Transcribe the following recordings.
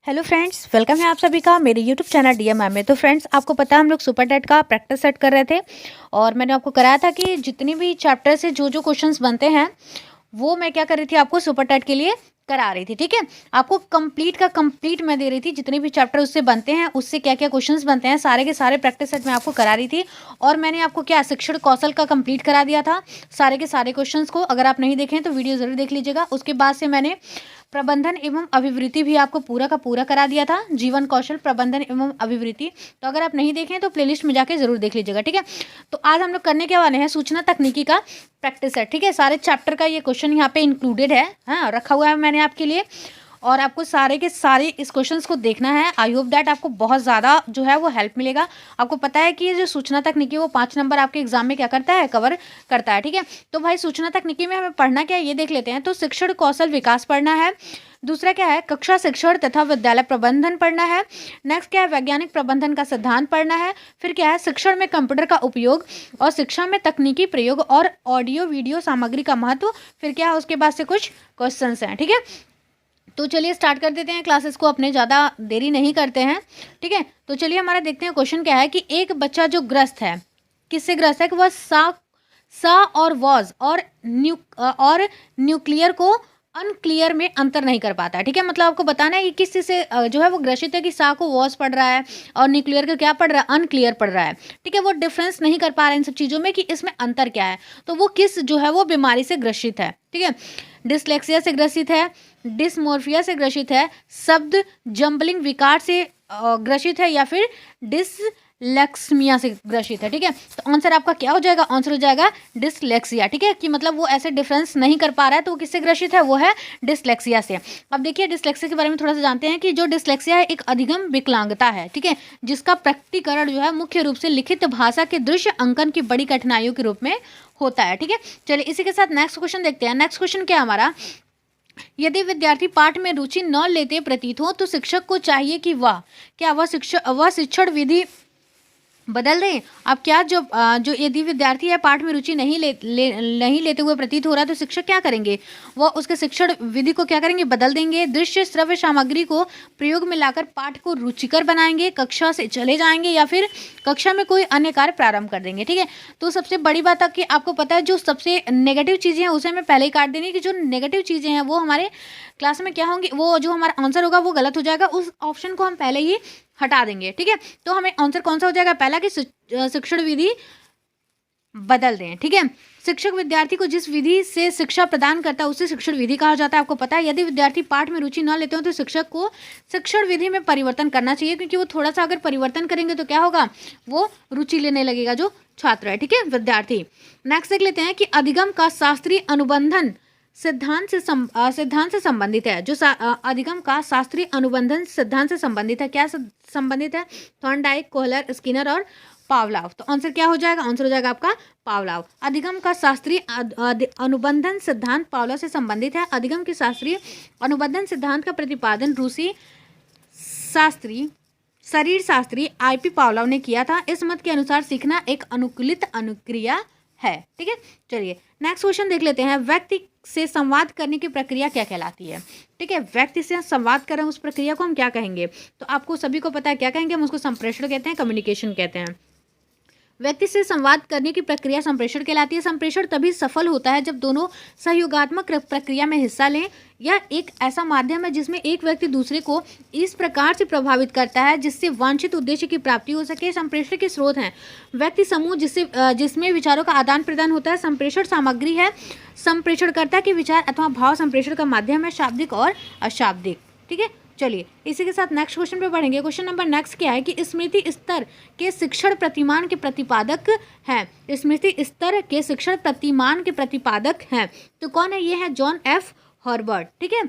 Hello friends, welcome है आप सभी का मेरे यूट्यूब चैनल डीएमएम में। तो फ्रेंड्स, आपको पता है हम लोग सुपर टेट का प्रैक्टिस सेट कर रहे थे और मैंने आपको कराया था कि जितनी भी चैप्टर से जो जो क्वेश्चंस बनते हैं वो मैं क्या कर रही थी, आपको सुपर टेट के लिए करा रही थी। ठीक है, आपको कंप्लीट का कंप्लीट मैं दे रही थी, जितने भी चैप्टर उससे बनते हैं उससे क्या क्या क्वेश्चंस बनते हैं सारे के सारे प्रैक्टिस सेट मैं आपको करा रही थी। और मैंने आपको क्या शिक्षण कौशल का कंप्लीट करा दिया था सारे के सारे क्वेश्चंस को। अगर आप नहीं देखें तो वीडियो ज़रूर देख लीजिएगा। उसके बाद से मैंने प्रबंधन एवं अभिवृद्धि भी आपको पूरा का पूरा करा दिया था, जीवन कौशल प्रबंधन एवं अभिवृद्धि। तो अगर आप नहीं देखें तो प्लेलिस्ट में जाके जरूर देख लीजिएगा। ठीक है, तो आज हम लोग करने के वाले हैं सूचना तकनीकी का प्रैक्टिस है। ठीक है, सारे चैप्टर का ये क्वेश्चन यहाँ पे इंक्लूडेड है, हाँ रखा हुआ है मैंने आपके लिए। और आपको सारे के सारे इस क्वेश्चंस को देखना है। आई होप दैट आपको बहुत ज़्यादा जो है वो हेल्प मिलेगा। आपको पता है कि ये जो सूचना तकनीकी वो 5 नंबर आपके एग्जाम में क्या करता है, कवर करता है। ठीक है, तो भाई सूचना तकनीकी में हमें पढ़ना क्या है ये देख लेते हैं। तो शिक्षण कौशल विकास पढ़ना है। दूसरा क्या है, कक्षा शिक्षण तथा विद्यालय प्रबंधन पढ़ना है। नेक्स्ट क्या है, वैज्ञानिक प्रबंधन का सिद्धांत पढ़ना है। फिर क्या है, शिक्षण में कंप्यूटर का उपयोग और शिक्षा में तकनीकी प्रयोग और ऑडियो वीडियो सामग्री का महत्व। फिर क्या है, उसके बाद से कुछ क्वेश्चंस हैं। ठीक है, तो चलिए स्टार्ट कर देते हैं क्लासेस को, अपने ज़्यादा देरी नहीं करते हैं। ठीक है, तो चलिए हमारा देखते हैं क्वेश्चन क्या है कि एक बच्चा जो ग्रस्त है, किससे ग्रस्त है कि वह सा और वॉज और न्यूक्लियर को अनक्लियर में अंतर नहीं कर पाता है। ठीक है, मतलब आपको बताना है कि किस चीज़ से जो है वो ग्रसित है कि सा को वॉज पढ़ रहा है और न्यूक्लियर को क्या पढ़ रहा है, अनक्लियर पढ़ रहा है। ठीक है, वो डिफरेंस नहीं कर पा रहा है इन सब चीज़ों में कि इसमें अंतर क्या है। तो वो किस जो है वो बीमारी से ग्रसित है। ठीक है, डिसलेक्सिया से ग्रसित है, डिसमोर्फिया से ग्रसित है, शब्द जम्बलिंग विकार से ग्रसित है, या फिर डिसलेक्समिया से ग्रसित है। ठीक है, तो आंसर आपका क्या हो जाएगा, आंसर हो जाएगा डिसलेक्सिया। ठीक है, कि मतलब वो ऐसे डिफरेंस नहीं कर पा रहा है तो वो किससे ग्रसित है, वो है डिसलेक्सिया से। अब देखिए डिसलेक्सिया के बारे में थोड़ा सा जानते हैं कि जो डिसलेक्सिया है एक अधिगम विकलांगता है। ठीक है, जिसका प्रकटीकरण जो है मुख्य रूप से लिखित भाषा के दृश्य अंकन की बड़ी कठिनाइयों के रूप में होता है। ठीक है, चलिए इसी के साथ नेक्स्ट क्वेश्चन देखते हैं। नेक्स्ट क्वेश्चन क्या हमारा, यदि विद्यार्थी पाठ में रुचि न लेते प्रतीत हो तो शिक्षक को चाहिए कि वह शिक्षण विधि बदल दें। अब क्या जो यदि विद्यार्थी है पाठ में रुचि नहीं लेते हुए प्रतीत हो रहा है तो शिक्षक क्या करेंगे, वह उसके शिक्षण विधि को क्या करेंगे, बदल देंगे। दृश्य श्रव्य सामग्री को प्रयोग में लाकर पाठ को रुचिकर बनाएंगे, कक्षा से चले जाएंगे, या फिर कक्षा में कोई अन्य कार्य प्रारंभ कर देंगे। ठीक है, तो सबसे बड़ी बात है कि आपको पता है जो सबसे नेगेटिव चीज़ें हैं उसे हमें पहले ही काट देनी, कि जो नेगेटिव चीज़ें हैं वो हमारे क्लास में क्या होंगी, वो जो हमारा आंसर होगा वो गलत हो जाएगा, उस ऑप्शन को हम पहले ही हटा देंगे। ठीक है, तो हमें आंसर कौन सा हो जाएगा, पहला कि शिक्षण विधि बदल दें। ठीक है, शिक्षक विद्यार्थी को जिस विधि से शिक्षा प्रदान करता है उसे शिक्षण विधि कहा जाता है। आपको पता है यदि विद्यार्थी पाठ में रुचि न लेते हो तो शिक्षक को शिक्षण विधि में परिवर्तन करना चाहिए, क्योंकि वो थोड़ा सा अगर परिवर्तन करेंगे तो क्या होगा, वो रुचि लेने लगेगा जो छात्र है। ठीक है, विद्यार्थी। नेक्स्ट देख लेते हैं कि अधिगम का शास्त्रीय अनुबंधन सिद्धांत से संबंधित है। जो अधिगम का शास्त्रीय अनुबंधन सिद्धांत से संबंधित है, क्या संबंधित है, थॉर्नडाइक, कोहलर, स्किनर और पावलाव। तो आंसर क्या हो जाएगा, आंसर हो जाएगा आपका पावलाव। अधिगम का शास्त्रीय अनुबंधन सिद्धांत पावलाव से संबंधित है। अधिगम के शास्त्रीय अनुबंधन सिद्धांत का प्रतिपादन रूसी शास्त्री शरीर शास्त्री आईपी पावलाव ने किया था। इस मत के अनुसार सीखना एक अनुकूलित अनुक्रिया है। ठीक है, चलिए नेक्स्ट क्वेश्चन देख लेते हैं। व्यक्ति से संवाद करने की प्रक्रिया क्या कहलाती है। ठीक है, व्यक्ति से संवाद कर रहे हैं उस प्रक्रिया को हम क्या कहेंगे, तो आपको सभी को पता है क्या कहेंगे, हम उसको संप्रेषण कहते हैं, कम्युनिकेशन कहते हैं। व्यक्ति से संवाद करने की प्रक्रिया संप्रेषण कहलाती है। संप्रेषण तभी सफल होता है जब दोनों सहयोगात्मक प्रक्रिया में हिस्सा लें। यह एक ऐसा माध्यम है जिसमें एक व्यक्ति दूसरे को इस प्रकार से प्रभावित करता है जिससे वांछित उद्देश्य की प्राप्ति हो सके। संप्रेषण के स्रोत हैं व्यक्ति समूह जिसमें विचारों का आदान प्रदान होता है। संप्रेषण सामग्री है संप्रेषणकर्ता के विचार अथवा भाव। संप्रेषण का माध्यम है शाब्दिक और अशाब्दिक। ठीक है, चलिए इसी के साथ नेक्स्ट क्वेश्चन पे बढ़ेंगे। क्वेश्चन नंबर नेक्स्ट क्या है कि स्मृति स्तर के शिक्षण प्रतिमान के प्रतिपादक हैं। स्मृति स्तर के शिक्षण प्रतिमान के प्रतिपादक हैं तो कौन है, ये है जॉन एफ हर्बर्ट। ठीक है,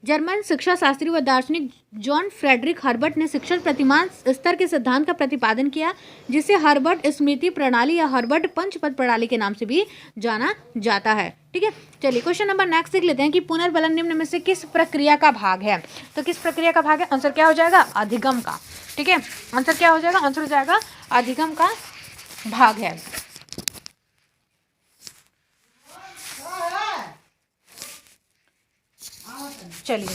जर्मन शिक्षा शास्त्री व दार्शनिक जॉन फ्रेडरिक हर्बर्ट ने शिक्षण प्रतिमान स्तर के सिद्धांत का प्रतिपादन किया, जिसे हर्बर्ट स्मृति प्रणाली या हर्बर्ट पंचपद प्रणाली के नाम से भी जाना जाता है। ठीक है, चलिए क्वेश्चन नंबर नेक्स्ट देख लेते हैं कि पुनर्बलन निम्न में से किस प्रक्रिया का भाग है। तो किस प्रक्रिया का भाग है, आंसर क्या हो जाएगा, अधिगम का। ठीक है, आंसर क्या हो जाएगा, आंसर हो जाएगा अधिगम का भाग है। चलिए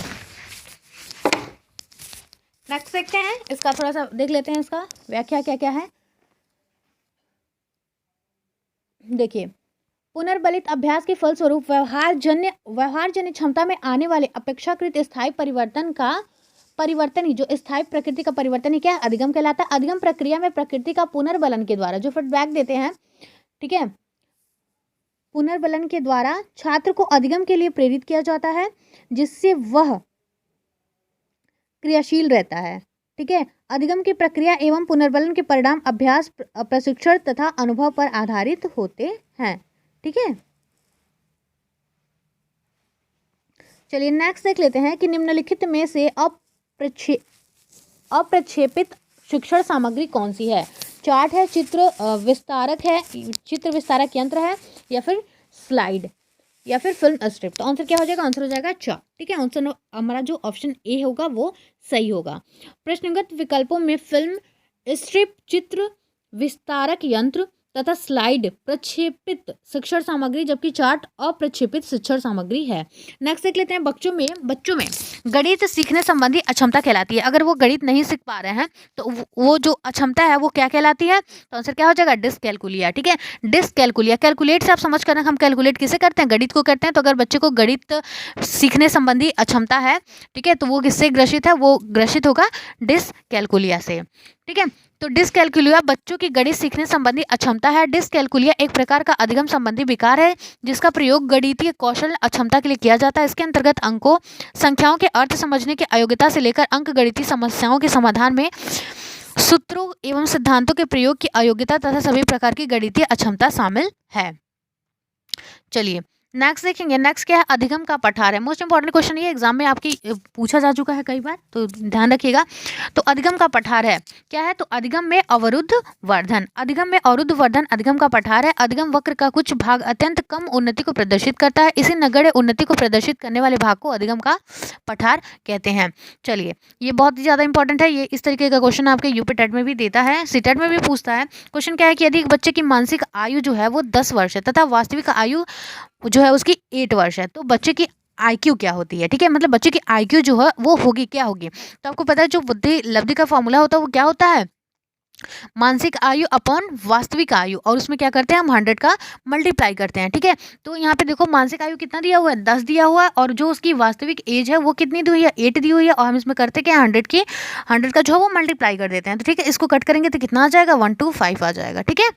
नेक्स्ट देखते हैं, इसका थोड़ा सा देख लेते हैं, इसका व्याख्या क्या क्या है। देखिए, पुनर्बलित अभ्यास के फलस्वरूप व्यवहार जन्य क्षमता में आने वाले अपेक्षाकृत स्थायी परिवर्तन ही, जो स्थायी प्रकृति का परिवर्तन ही क्या है, अधिगम कहलाता है। अधिगम प्रक्रिया में प्रकृति का पुनर्बलन के द्वारा जो फीडबैक देते हैं, ठीक है, पुनर्बलन के द्वारा छात्र को अधिगम के लिए प्रेरित किया जाता है, जिससे वह क्रियाशील रहता है। ठीक है, अधिगम की प्रक्रिया एवं पुनर्बलन के परिणाम अभ्यास, प्रशिक्षण तथा अनुभव पर आधारित होते हैं। ठीक है, चलिए नेक्स्ट देख लेते हैं कि निम्नलिखित में से अप्रक्षेपित शिक्षण सामग्री कौन सी है। चार्ट है, चित्र विस्तारक है, चित्र विस्तारक यंत्र है, या फिर स्लाइड, या फिर फिल्म स्ट्रिप। तो आंसर क्या हो जाएगा, आंसर हो जाएगा चार्ट। ठीक है, आंसर हमारा जो ऑप्शन ए होगा वो सही होगा। प्रश्नगत विकल्पों में फिल्म स्ट्रिप, चित्र विस्तारक यंत्र तथा स्लाइड प्रक्षेपित शिक्षण सामग्री, जबकि चार्ट अप्रक्षेपित शिक्षण सामग्री है। नेक्स्ट देख लेते हैं, बच्चों में गणित सीखने संबंधी अक्षमता कहलाती है। अगर वो गणित नहीं सीख पा रहे हैं तो वो जो अक्षमता है वो क्या कहलाती है, तो आंसर क्या हो जाएगा, डिसकैलकुलिया। ठीक है, डिसकैलकुलिया, कैलकुलेट से आप समझ कर, हम कैलकुलेट किसे करते हैं, गणित को करते हैं। तो अगर बच्चे को गणित सीखने संबंधी अक्षमता है, ठीक है, तो वो किससे ग्रसित है, वो ग्रसित होगा डिसकैलकुलिया से। ठीक है, तो डिसकैलकुलिया बच्चों की गणित सीखने संबंधी अक्षमता है। डिसकैलकुलिया एक प्रकार का अधिगम संबंधी विकार है, जिसका प्रयोग गणितीय कौशल अक्षमता के लिए किया जाता है। इसके अंतर्गत अंकों, संख्याओं के अर्थ समझने की अयोग्यता से लेकर अंक गणितीय समस्याओं के समाधान में सूत्रों एवं सिद्धांतों के प्रयोग की अयोग्यता तथा सभी प्रकार की गणितीय अक्षमता शामिल है। चलिए नेक्स्ट देखेंगे, नेक्स्ट क्या है, अधिगम का पठार है। मोस्ट इंपॉर्टेंट क्वेश्चन ये एग्जाम में आपकी पूछा जा चुका है कई बार, तो ध्यान रखिएगा। तो अधिगम का पठार है क्या है, तो अधिगम में अवरुद्ध वर्धन, अधिगम में अवरुद्ध वर्धन अधिगम का पठार है। अधिगम वक्र का कुछ भाग अत्यंत कम उन्नति को प्रदर्शित करता है, इसी नगण्य उन्नति को प्रदर्शित करने वाले भाग को अधिगम का पठार कहते हैं। चलिए, ये बहुत ही ज्यादा इंपॉर्टेंट है, ये इस तरीके का क्वेश्चन आपके यूपी टेट में भी देता है, सीटेट में भी पूछता है। क्वेश्चन क्या है कि यदि बच्चे की मानसिक आयु जो है वो 10 वर्ष है तथा वास्तविक आयु जो है उसकी 8 वर्ष है, तो बच्चे की आईक्यू क्या होती है। ठीक है, मतलब बच्चे की आईक्यू जो है वो होगी क्या होगी, तो आपको पता है जो बुद्धि लब्धि का फॉर्मूला होता है वो क्या होता है, मानसिक आयु अपॉन वास्तविक आयु, और उसमें क्या करते हैं हम 100 का मल्टीप्लाई करते हैं। ठीक है, तो यहाँ पे देखो मानसिक आयु कितना दिया हुआ है, 10 दिया हुआ है, और जो उसकी वास्तविक एज है वो कितनी दी हुई है, 8 दी हुई है, और हम इसमें करते क्या, 100 का जो है वो मल्टीप्लाई कर देते हैं। तो ठीक है, इसको कट करेंगे तो कितना आ जाएगा, 125 आ जाएगा। ठीक है,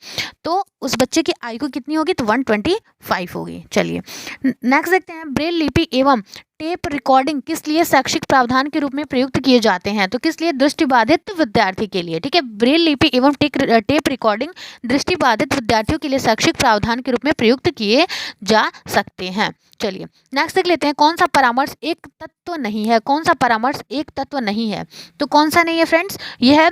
तो उस बच्चे की आयु कितनी होगी, तो 125 होगी। चलिए नेक्स्ट देखते हैं, ब्रेल लिपि एवं टेप रिकॉर्डिंग किस लिए शैक्षिक प्रावधान के रूप में प्रयुक्त किए जाते हैं, तो किस लिए, दृष्टिबाधित विद्यार्थी के लिए। ठीक है, ब्रेल लिपि एवं टेप रिकॉर्डिंग दृष्टिबाधित विद्यार्थियों के लिए शैक्षिक प्रावधान के रूप में प्रयुक्त किए जा सकते हैं। चलिए नेक्स्ट देख लेते हैं, कौन सा परामर्श एक तत्व नहीं है, कौन सा परामर्श एक तत्व नहीं है, तो कौन सा नहीं है फ्रेंड्स, ये है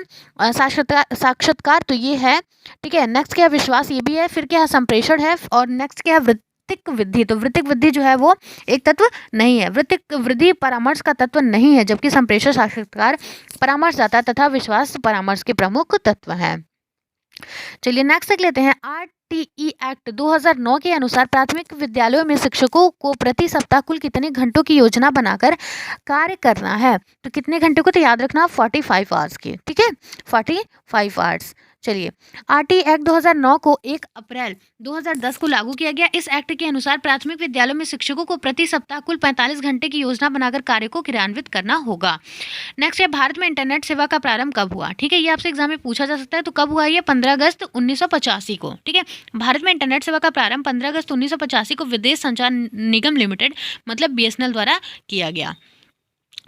साक्षात्कार, तो ये है। ठीक है, नेक्स्ट क्या है, विश्वास, ये भी है। फिर क्या है, संप्रेषण है, और नेक्स्ट क्या है, वृत्तिक वृद्धि, तो वृत्तिक वृद्धि जो है वो एक तत्व नहीं है। वृत्तिक वृद्धि परामर्श का तत्व नहीं है, जबकि संप्रेषण, साक्षात्कार, परामर्शदाता तथा विश्वास परामर्श के प्रमुख तत्व हैं। चलिए नेक्स्ट देख लेते हैं, आरटीई एक्ट 2009 के अनुसार प्राथमिक विद्यालयों में शिक्षकों को प्रति सप्ताह कुल कितने घंटों की योजना बनाकर कार्य करना है, तो कितने घंटे को, तो याद रखना 45 आवर्स की। ठीक है, 45 आवर्स। चलिए, आरटीई एक्ट 2009 को 1 अप्रैल 2010 को लागू किया गया। इस एक्ट के अनुसार प्राथमिक विद्यालयों में शिक्षकों को प्रति सप्ताह कुल 45 घंटे की योजना बनाकर कार्य को क्रियान्वित करना होगा। नेक्स्ट है, भारत में इंटरनेट सेवा का प्रारंभ कब हुआ। ठीक है, ये आपसे एग्जाम में पूछा जा सकता है, तो कब हुआ, ये 15 अगस्त 1985 को। ठीक है, भारत में इंटरनेट सेवा का प्रारंभ 15 अगस्त 1985 को विदेश संचार निगम लिमिटेड मतलब बीएसएनएल द्वारा किया गया।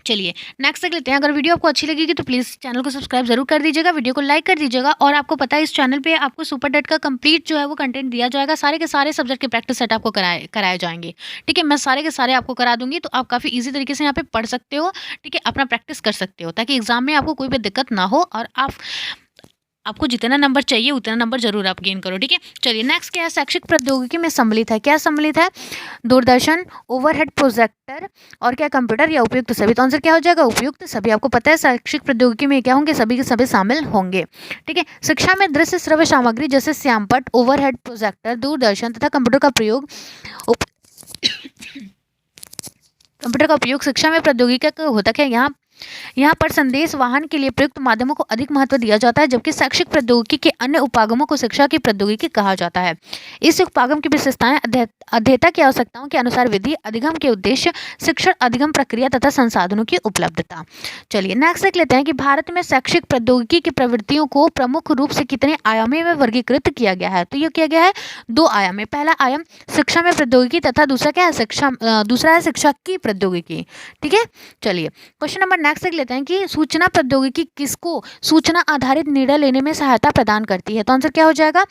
चलिए नेक्स्ट देख लेते हैं, अगर वीडियो आपको अच्छी लगेगी तो प्लीज़ चैनल को सब्सक्राइब जरूर कर दीजिएगा, वीडियो को लाइक कर दीजिएगा, और आपको पता है इस चैनल पे आपको सुपर टेट का कंप्लीट जो है वो कंटेंट दिया जाएगा, सारे के सारे सब्जेक्ट के प्रैक्टिस सेट आपको कराए जाएंगे। ठीक है, मैं सारे के सारे आपको करा दूंगी, तो आप काफ़ी ईजी तरीके से यहाँ पे पढ़ सकते हो। ठीक है, अपना प्रैक्टिस कर सकते हो, ताकि एग्जाम में आपको कोई भी दिक्कत ना हो, और आपको जितना नंबर चाहिए उतना नंबर जरूर आप गेन करो। ठीक है, चलिए नेक्स्ट क्या है, शैक्षिक प्रौद्योगिकी में सम्मिलित है, क्या सम्मिलित है, दूरदर्शन, ओवरहेड प्रोजेक्टर, और क्या, कंप्यूटर, या उपयुक्त सभी। तो आंसर क्या हो जाएगा, उपयुक्त सभी। आपको पता है शैक्षिक प्रौद्योगिकी में क्या होंगे, सभी के सभी शामिल होंगे। ठीक है, शिक्षा में दृश्य श्रव्य सामग्री जैसे श्यामपट्ट, ओवरहेड प्रोजेक्टर, दूरदर्शन तथा कंप्यूटर का उपयोग शिक्षा में प्रौद्योगिकी का होता क्या, यहाँ यहाँ पर संदेश वाहन के लिए प्रयुक्त माध्यमों को अधिक महत्व दिया जाता है, जबकि शैक्षिक प्रौद्योगिकी के अन्य उपागमों को शिक्षा की प्रौद्योगिकी कहा जाता है। इस उपागम की विशेषताएं अध्येता की आवश्यकताओं के अनुसार विधि अधिगम के उद्देश्य, शिक्षण अधिगम प्रक्रिया तथा संसाधनों की उपलब्धता। चलिए नेक्स्ट देख लेते हैं कि भारत में शैक्षिक प्रौद्योगिकी की प्रवृत्तियों को प्रमुख रूप से कितने आयामों में वर्गीकृत किया गया है? तो ये किया गया है 2 आयाम में। पहला आयाम शिक्षा में प्रौद्योगिकी तथा दूसरा क्या है? दूसरा है शिक्षा की प्रौद्योगिकी। ठीक है, चलिए क्वेश्चन नंबर नेक्स्ट देख लेते हैं कि सूचना प्रौद्योगिकी किसको सूचना आधारित निर्णय लेने में सहायता प्रदान करती है? तो आंसर क्या हो जाएगा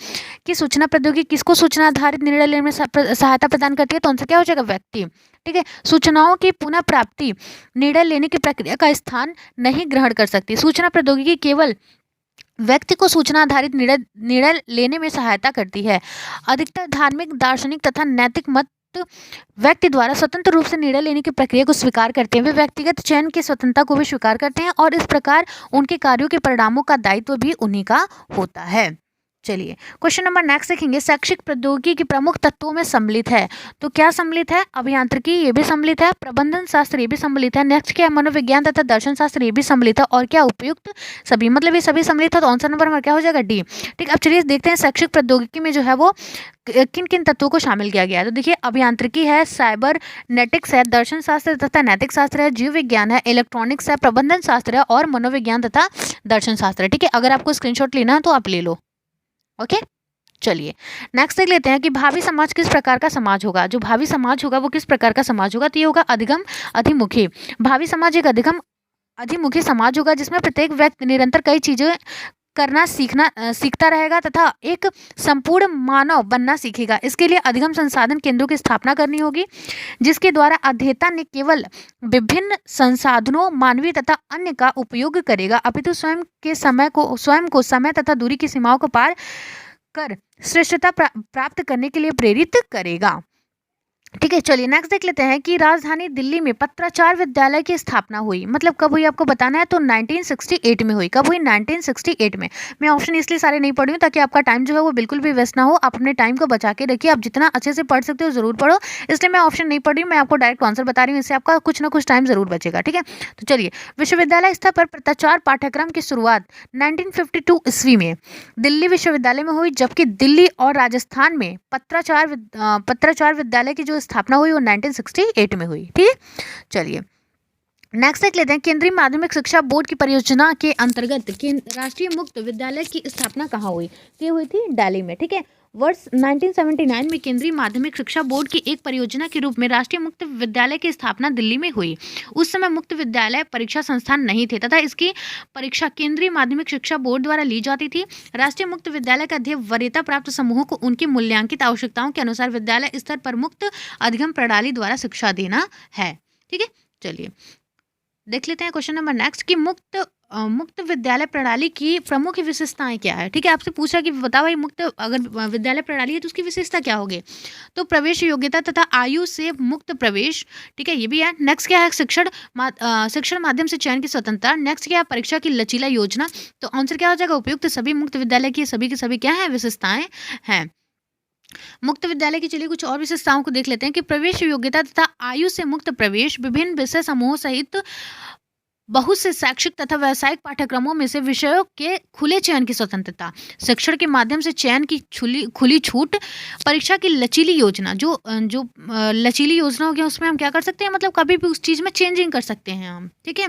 कि सूचना प्रौद्योगिकी किसको सूचना आधारित निर्णय लेने में सहायता प्रदान करती है? तो आंसर क्या हो जाएगा? व्यक्ति। ठीक है, सूचनाओं की पुनः प्राप्ति निर्णय लेने की प्रक्रिया का स्थान नहीं ग्रहण कर सकती। सूचना प्रौद्योगिकी केवल व्यक्ति को सूचना आधारित निर्णय लेने में सहायता करती है। अधिकतर धार्मिक, दार्शनिक तथा नैतिक मत व्यक्ति द्वारा स्वतंत्र रूप से निर्णय लेने की प्रक्रिया को स्वीकार करते हैं। वे व्यक्तिगत चयन की स्वतंत्रता को भी स्वीकार करते हैं और इस प्रकार उनके कार्यों के परिणामों का दायित्व भी उन्हीं का होता है। चलिए क्वेश्चन नंबर नेक्स्ट देखेंगे, शैक्षिक प्रौद्योगिकी के प्रमुख तत्वों में सम्मिलित है। तो क्या सम्मिलित है? अभियांत्रिकी ये भी सम्मिलित है, प्रबंधन शास्त्र ये भी सम्मिलित है, नेक्स्ट क्या है? मनोविज्ञान तथा दर्शन शास्त्र ये भी सम्मिलित है, और क्या? उपयुक्त सभी, मतलब ये सभी सम्मिलित है। तो आंसर नंबर हमारा क्या हो जाएगा? डी। ठीक, अब चलिए देखते हैं शैक्षिक प्रौद्योगिकी में जो है वो किन किन तत्वों को शामिल किया गया है। तो देखिए अभियांत्रिकी है, साइबर नेटिक्स है, दर्शन शास्त्र तथा नैतिक शास्त्र है, जीव विज्ञान है, इलेक्ट्रॉनिक्स है, प्रबंधन शास्त्र है और मनोविज्ञान तथा दर्शन शास्त्र है। ठीक है, अगर आपको स्क्रीनशॉट लेना है तो आप ले लो। ओके, चलिए नेक्स्ट देख लेते हैं कि भावी समाज किस प्रकार का समाज होगा। जो भावी समाज होगा वो किस प्रकार का समाज होगा? तो ये होगा अधिगम अधिमुखी। भावी समाज एक अधिगम अधिमुखी समाज होगा जिसमें प्रत्येक व्यक्ति निरंतर कई चीजें करना सीखता रहेगा तथा एक संपूर्ण मानव बनना सीखेगा। इसके लिए अधिगम संसाधन केंद्रों की स्थापना करनी होगी, जिसके द्वारा अध्येता ने केवल विभिन्न संसाधनों मानवीय तथा अन्य का उपयोग करेगा, अपितु स्वयं को समय तथा दूरी की सीमाओं को पार कर श्रेष्ठता प्राप्त करने के लिए प्रेरित करेगा। ठीक है, चलिए नेक्स्ट देख लेते हैं कि राजधानी दिल्ली में पत्राचार विद्यालय की स्थापना हुई, मतलब कब हुई आपको बताना है। तो 1968 में हुई। कब हुई? 1968 में। मैं ऑप्शन इसलिए सारे नहीं पढ़ी हूँ ताकि आपका टाइम जो है वो बिल्कुल भी वेस्ट ना हो। आप अपने टाइम को बचा के रखिए, आप जितना अच्छे से पढ़ सकते हो जरूर पढ़ो, इसलिए मैं ऑप्शन नहीं पढ़ रही हूँ, मैं आपको डायरेक्ट आंसर बता रही हूँ, इससे आपका कुछ ना कुछ टाइम जरूर बचेगा। ठीक है, तो चलिए विश्वविद्यालय स्तर पर पत्राचार पाठ्यक्रम की शुरुआत 1952 ईस्वी में दिल्ली विश्वविद्यालय में हुई, जबकि दिल्ली और राजस्थान में पत्राचार विद्यालय की जो स्थापना हुई वो 1968 में हुई। ठीक है, चलिए नेक्स्ट देख लेते हैं केंद्रीय माध्यमिक शिक्षा बोर्ड की परियोजना के अंतर्गत राष्ट्रीय मुक्त विद्यालय की स्थापना कहाँ हुई? तो ये हुई थी दिल्ली में। ठीक है, वर्ष 1979 में केंद्रीय माध्यमिक शिक्षा बोर्ड की एक परियोजना के रूप में राष्ट्रीय मुक्त विद्यालय की स्थापना दिल्ली में हुई। उस समय मुक्त विद्यालय परीक्षा संस्थान नहीं थे तथा इसकी परीक्षा केंद्रीय माध्यमिक शिक्षा बोर्ड द्वारा ली जाती थी। राष्ट्रीय मुक्त विद्यालय का ध्येय वरीयता प्राप्त समूहों को उनकी मूल्यांकित आवश्यकताओं के अनुसार विद्यालय स्तर पर मुक्त अधिगम प्रणाली द्वारा शिक्षा देना है। ठीक है, चलिए देख लेते हैं क्वेश्चन नंबर नेक्स्ट कि मुक्त विद्यालय प्रणाली की प्रमुख विशेषताएं क्या है। ठीक है, आपसे पूछा कि बताओ भाई मुक्त अगर विद्यालय प्रणाली है तो उसकी विशेषता क्या होगी? तो प्रवेश योग्यता तथा आयु से मुक्त प्रवेश। ठीक है, ये भी है। नेक्स्ट क्या है? शिक्षण माध्यम से चयन की स्वतंत्रता। नेक्स्ट क्या है? परीक्षा की लचीला योजना। तो आंसर क्या हो जाएगा? उपयुक्त सभी मुक्त विद्यालय की सभी क्या है? विशेषताएं हैं। मुक्त विद्यालय की चलिए कुछ और विशेषताओं को देख लेते हैं कि प्रवेश योग्यता तथा आयु से मुक्त प्रवेश, विभिन्न विषय समूहों सहित बहुत से शैक्षिक तथा व्यावसायिक पाठ्यक्रमों में से विषयों के खुले चयन की स्वतंत्रता, शिक्षण के माध्यम से चयन की खुली छूट, परीक्षा की लचीली योजना। जो लचीली योजना होगी उसमें हम क्या कर सकते हैं, मतलब कभी भी उस चीज़ में चेंजिंग कर सकते हैं हम। ठीक है,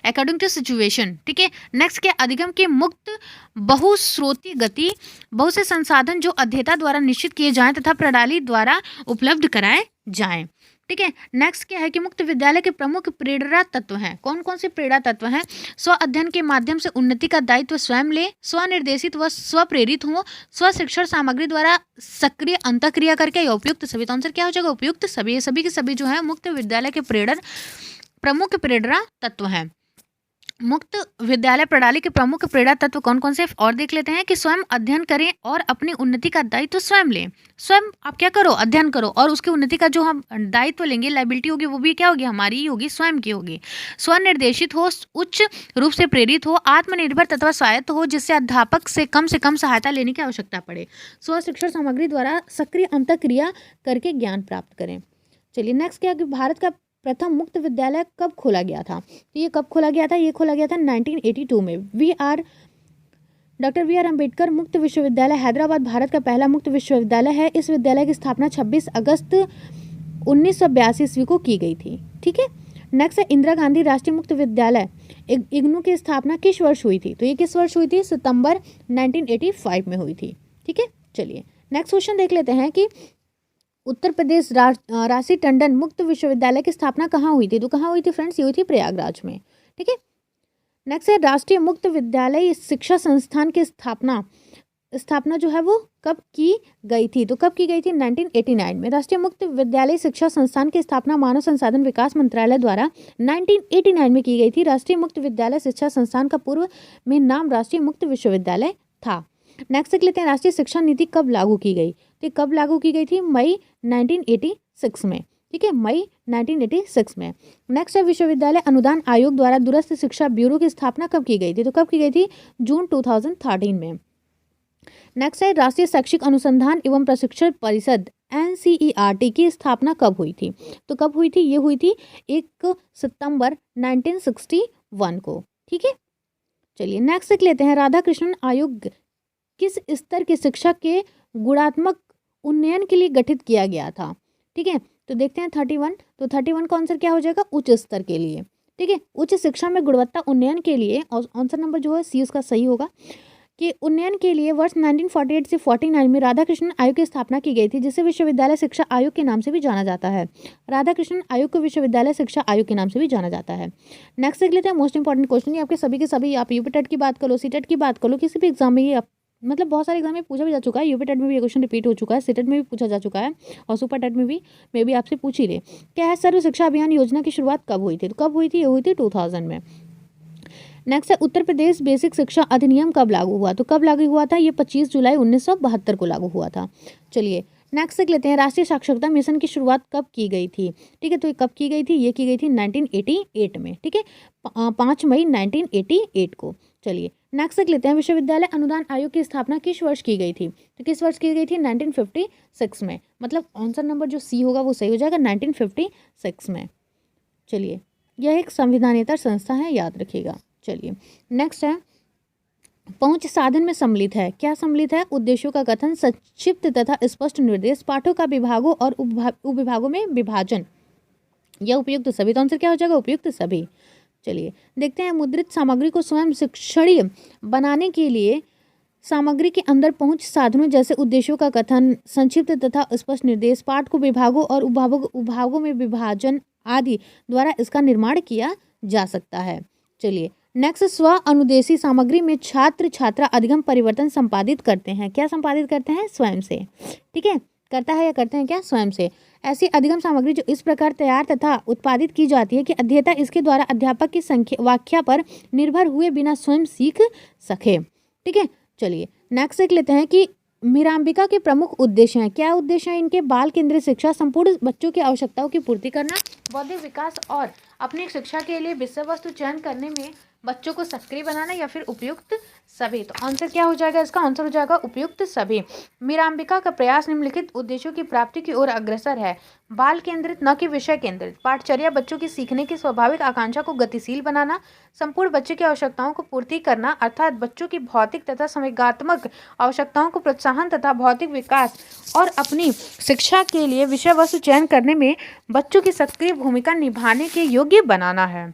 अकॉर्डिंग टू सिचुएशन। ठीक है, नेक्स्ट क्या? अधिगम की मुक्त बहुस्रोती गति, बहुत से संसाधन जो अध्येता द्वारा निश्चित किए जाएं तथा प्रणाली द्वारा उपलब्ध कराए जाएं। ठीक है, नेक्स्ट क्या है कि मुक्त विद्यालय के प्रमुख प्रेरणा तत्व हैं। कौन कौन से प्रेरणा तत्व हैं? स्व अध्ययन के माध्यम से उन्नति का दायित्व स्वयं ले, स्वनिर्देशित व स्वप्रेरित हो, स्व शिक्षण सामग्री द्वारा सक्रिय अंतःक्रिया करके, या उपयुक्त सभी। तो आंसर क्या हो जाएगा? उपयुक्त सभी। सभी के सभी जो है मुक्त विद्यालय के प्रमुख प्रेरणा तत्व हैं। मुक्त विद्यालय प्रणाली के प्रमुख प्रेरणा तत्व कौन कौन से और देख लेते हैं कि स्वयं अध्ययन करें और अपनी उन्नति का दायित्व स्वयं लें। स्वयं आप क्या करो? अध्ययन करो और उसकी उन्नति का जो हम दायित्व लेंगे, लायबिलिटी होगी, वो भी क्या होगी? हमारी ही होगी, स्वयं की होगी। स्वनिर्देशित हो, उच्च रूप से प्रेरित हो, आत्मनिर्भर तथा स्वायत्त हो, जिससे अध्यापक से कम सहायता लेने की आवश्यकता पड़े। स्व शिक्षण सामग्री द्वारा सक्रिय अंतःक्रिया करके ज्ञान प्राप्त करें। चलिए नेक्स्ट क्या कि भारत का प्रथम मुक्त विद्यालय कब खोला गया था? तो ये कब खोला गया था? ये खोला गया था 1982 में। डॉक्टर वी आर अम्बेडकर मुक्त विश्वविद्यालय हैदराबाद भारत का पहला मुक्त विश्वविद्यालय है। इस विद्यालय की स्थापना 26 अगस्त 1982 ईस्वी को की गई थी। ठीक है, नेक्स्ट है इंदिरा गांधी राष्ट्रीय मुक्त विद्यालय इग्नू की स्थापना किस वर्ष हुई थी? तो ये किस वर्ष हुई थी? सितंबर 1985 में हुई थी। ठीक है, चलिए नेक्स्ट क्वेश्चन देख लेते हैं कि उत्तर प्रदेश राशि टंडन मुक्त विश्वविद्यालय की स्थापना कहाँ हुई थी? तो कहाँ हुई थी फ्रेंड्स? ये हुई थी प्रयागराज में। ठीक है, नेक्स्ट है राष्ट्रीय मुक्त विद्यालय शिक्षा संस्थान की स्थापना जो है वो कब की गई थी? तो कब की गई थी? 1989 में। राष्ट्रीय मुक्त विद्यालय शिक्षा संस्थान की स्थापना मानव संसाधन विकास मंत्रालय द्वारा 1989 में की गई थी। राष्ट्रीय मुक्त विद्यालय शिक्षा संस्थान का पूर्व में नाम राष्ट्रीय मुक्त विश्वविद्यालय था। नेक्स्ट देख लेते हैं राष्ट्रीय शिक्षा नीति कब लागू की गई? तो कब लागू की गई थी? मई 1986 में। ठीक है, मई 1986 में। नेक्स्ट है विश्वविद्यालय अनुदान आयोग द्वारा दूरस्थ शिक्षा ब्यूरो की स्थापना कब की गई थी? तो कब की गई थी? जून 2013 में। नेक्स्ट है राष्ट्रीय शैक्षिक अनुसंधान एवं प्रशिक्षण परिषद NCERT की स्थापना कब हुई थी? तो कब हुई थी? ये हुई थी 1 सितंबर 1961 को। ठीक है, चलिए नेक्स्ट देख लेते हैं राधाकृष्णन आयोग किस स्तर की शिक्षा के गुणात्मक उन्नयन के लिए गठित किया गया था? ठीक है, तो देखते हैं 31। तो 31 का आंसर क्या हो जाएगा? उच्च स्तर के लिए। ठीक है, उच्च शिक्षा में गुणवत्ता उन्नयन के लिए, और आंसर नंबर जो है सी उसका सही होगा कि उन्नयन के लिए वर्ष 1948 से 49 में राधाकृष्णन आयोग की स्थापना की गई थी, जिसे विश्वविद्यालय शिक्षा आयोग के नाम से भी जाना जाता है। राधाकृष्णन आयोग को विश्वविद्यालय शिक्षा आयोग के नाम से भी जाना जाता है। नेक्स्ट देख लेते हैं मोस्ट इंपॉर्टेंट क्वेश्चन। ये आपके सभी के सभी, आप यूपी टेट की बात करो, सीटेट की बात करो, किसी भी एग्जाम में ये मतलब बहुत सारे एग्जाम में पूछा भी जा चुका है। यूपी टेट में भी ये क्वेश्चन रिपीट हो चुका है, सीटेट में भी पूछा जा चुका है, और सुपर टेट में भी मे भी आपसे पूछ ही रहे। क्या है सर्व शिक्षा अभियान योजना की शुरुआत कब हुई थी? तो कब हुई थी? ये हुई थी 2000 में। नेक्स्ट है उत्तर प्रदेश बेसिक शिक्षा अधिनियम कब लागू हुआ? तो कब लागू हुआ था? ये 25 जुलाई 1972 को लागू हुआ था। चलिए नेक्स्ट देख लेते हैं राष्ट्रीय साक्षरता मिशन की शुरुआत कब की गई थी? ठीक है, तो ये कब की गई थी? ये की गई थी 1988 में। ठीक है, 5 मई 1988 को। चलिए नेक्स्ट देख लेते हैं विश्वविद्यालय अनुदान आयोग की स्थापना किस वर्ष की गई थी? तो किस वर्ष की गई थी? 1956 में। मतलब आंसर नंबर जो सी होगा वो सही हो जाएगा, 1956 में। चलिए यह एक संविधानेतर संस्था है, याद रखिएगा। चलिए नेक्स्ट है पहुंच साधन में सम्मिलित है। क्या सम्मिलित है? उद्देश्यों का कथन, संक्षिप्त तथा स्पष्ट निर्देश, पाठों का विभागों और उपविभागों में विभाजन, यह उपयुक्त सभी। तो आंसर क्या हो जाएगा? उपयुक्त सभी। चलिए देखते हैं मुद्रित सामग्री को स्वयं शिक्षणीय बनाने के लिए सामग्री के अंदर पहुंच साधनों जैसे उद्देश्यों का कथन, संक्षिप्त तथा स्पष्ट निर्देश, पाठ को विभागों और उपभागों में विभाजन आदि द्वारा इसका निर्माण किया जा सकता है। चलिए नेक्स्ट स्व अनुदेशी सामग्री में छात्र छात्रा अधिगम परिवर्तन संपादित करते हैं। क्या संपादित करते हैं? स्वयं से। ठीक है, करता है या करते हैं क्या? स्वयं से। ऐसी अधिगम सामग्री जो इस प्रकार तैयार तथा उत्पादित की जाती है कि अध्येता इसके द्वारा अध्यापक की व्याख्या पर निर्भर हुए बिना स्वयं सीख सके। ठीक है, चलिए नेक्स्ट देख लेते हैं कि मीरांबिका के प्रमुख उद्देश्य हैं। क्या उद्देश्य है इनके? बाल केंद्रित शिक्षा, संपूर्ण बच्चों की आवश्यकताओं की पूर्ति करना, बौद्धिक विकास और अपनी शिक्षा के लिए विषय वस्तु चयन करने में बच्चों को सक्रिय बनाना, या फिर उपयुक्त सभी। तो आंसर क्या हो जाएगा इसका? आंसर हो जाएगा उपयुक्त सभी। मीरांबिका का प्रयास निम्नलिखित उद्देश्यों की प्राप्ति की ओर अग्रसर है। बाल केंद्रित न कि विषय केंद्रित, पाठचर्या बच्चों की सीखने की स्वाभाविक आकांक्षा को गतिशील बनाना, संपूर्ण बच्चे की आवश्यकताओं को पूर्ति करना अर्थात बच्चों की भौतिक तथा संवेगात्मक आवश्यकताओं को प्रोत्साहन तथा भौतिक विकास और अपनी शिक्षा के लिए विषय वस्तु चयन करने में बच्चों की सक्रिय भूमिका निभाने के योग्य बनाना है।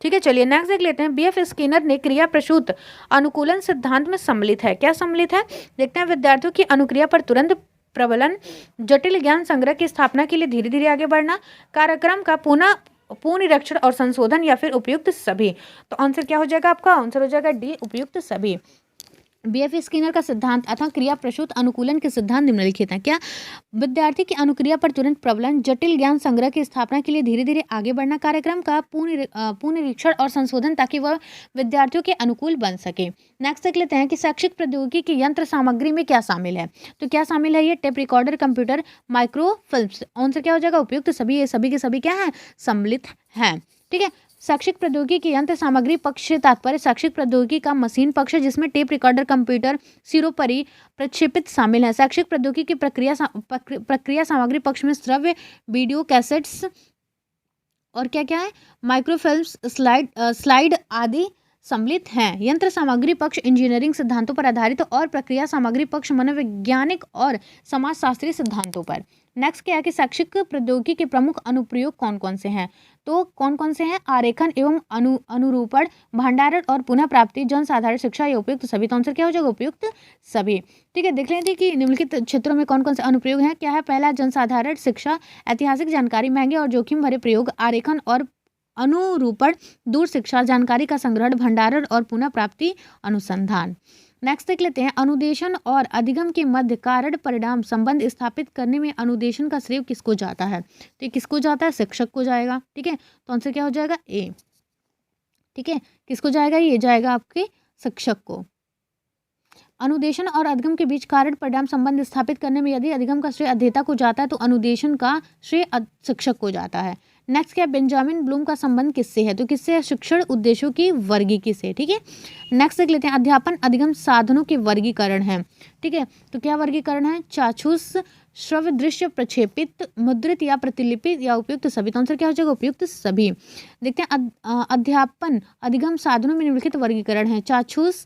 ठीक है, चलिए नेक्स्ट देख लेते हैं। BF स्किनर ने क्रिया प्रसूत अनुकूलन सिद्धांत में सम्मिलित है। क्या सम्मिलित है? देखते हैं विद्यार्थियों की अनुक्रिया पर तुरंत प्रबलन, जटिल ज्ञान संग्रह की स्थापना के लिए धीरे धीरे आगे बढ़ना, कार्यक्रम का पूर्ण निरीक्षण और संशोधन, या फिर उपयुक्त सभी। तो आंसर क्या हो जाएगा आपका? आंसर हो जाएगा डी, उपयुक्त सभी। BF स्किनर का सिद्धांत अथवा क्रिया प्रसूत अनुकूलन के सिद्धांत निम्नलिखित हैं। क्या? विद्यार्थी की अनुक्रिया पर तुरंत प्रबलन, जटिल ज्ञान संग्रह की स्थापना के लिए धीरे धीरे आगे बढ़ना, कार्यक्रम का पूर्ण निरीक्षण और संशोधन ताकि वह विद्यार्थियों के अनुकूल बन सके। नेक्स्ट देख लेते हैं कि शैक्षिक प्रौद्योगिकी की यंत्र सामग्री में क्या शामिल है। तो क्या शामिल है? ये टेप रिकॉर्डर, कंप्यूटर, माइक्रोफिल्म्स। आंसर क्या हो जाएगा? उपयुक्त सभी। ये सभी के सभी क्या है? सम्मिलित हैं। ठीक है, शैक्षिक प्रौद्योगिकी की यंत्र सामग्री पक्ष से तात्पर्य शैक्षिक प्रौद्योगिकी का मशीन पक्ष, जिसमें टेप रिकॉर्डर, कंप्यूटर, सिरोपरि, प्रक्षेपित शामिल है। शैक्षिक प्रौद्योगिकी की प्रक्रिया सामग्री पक्ष में श्रव्य, वीडियो कैसेट्स, और क्या क्या है, माइक्रोफिल्म्स, स्लाइड आदि सम्मिलित हैं। यंत्र सामग्री पक्ष इंजीनियरिंग सिद्धांतों पर आधारित और प्रक्रिया सामग्री पक्ष मनोवैज्ञानिक और समाजशास्त्रीय सिद्धांतों पर। नेक्स्ट क्या है कि शैक्षिक प्रौद्योगिकी के प्रमुख अनुप्रयोग कौन कौन से हैं, तो कौन कौन से हैं, आरेखन एवं अनुरूपण, भंडारण और पुनः प्राप्ति, जन साधारण शिक्षा या उपयुक्त सभी। तो आंसर क्या हो जाएगा, उपयुक्त सभी। ठीक है, देख लेते हैं कि निम्नलिखित क्षेत्रों में कौन कौन से अनुप्रयोग हैं। क्या है, पहला जनसाधारण शिक्षा, ऐतिहासिक जानकारी, महंगे और जोखिम भरे प्रयोग, आरेखन और अनुरूपण, दूर शिक्षा, जानकारी का संग्रहण, भंडारण और पुनः प्राप्ति, अनुसंधान। नेक्स्ट देख लेते हैं, अनुदेशन और अधिगम के मध्य कारण परिणाम संबंध स्थापित करने में अनुदेशन का श्रेय किसको जाता है, तो ये किसको जाता है, शिक्षक को जाएगा। ठीक है, तो आंसर क्या हो जाएगा, ए। ठीक है, किसको जाएगा, ये जाएगा आपके शिक्षक को। अनुदेशन और अधिगम के बीच कारण परिणाम संबंध स्थापित करने में यदि अधिगम का श्रेय अध्येता को जाता है तो अनुदेशन का श्रेय शिक्षक को जाता है। नेक्स्ट क्या है, बेंजामिन ब्लूम का संबंध किससे है, तो किससे है, शिक्षण उद्देश्यों की वर्गीकी से। ठीक है, नेक्स्ट देख लेते हैं, अध्यापन अधिगम साधनों के वर्गीकरण है। ठीक है, तो क्या वर्गीकरण है, चाक्षुष, श्रव्य, दृश्य, प्रक्षेपित, मुद्रित या प्रतिलिपित या उपयुक्त सभी। तो आंसर क्या हो जाएगा, उपयुक्त सभी। देखते हैं, अध्यापन अधिगम साधनों में निम्नलिखित वर्गीकरण है, चाक्षुष,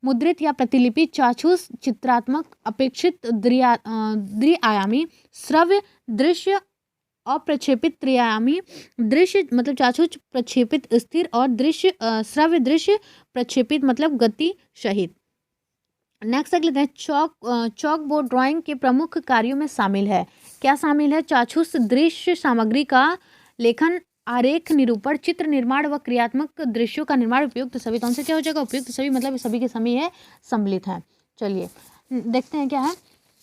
मुद्रित या प्रतिलिपि, चाक्षुष, चित्रात्मक, अपेक्षित, द्विआयामी, श्रव्य, दृश्य और प्रक्षेपित, त्रिआयामी। दृश्य मतलब चाक्षुष, प्रक्षेपित स्थिर, और दृश्य श्रव्य दृश्य, प्रक्षेपित मतलब गति सहित। नेक्स्ट देख लेते हैं, चॉक बोर्ड ड्राइंग के प्रमुख कार्यों में शामिल है, क्या शामिल है, चाक्षुष दृश्य सामग्री का लेखन, आरेख निरूपण, चित्र निर्माण व क्रियात्मक दृश्यों का निर्माण, उपयुक्त सभी। तो आंसर क्या हो जाएगा, उपयुक्त सभी, मतलब सभी के सभी है सम्मिलित है। चलिए देखते हैं क्या है,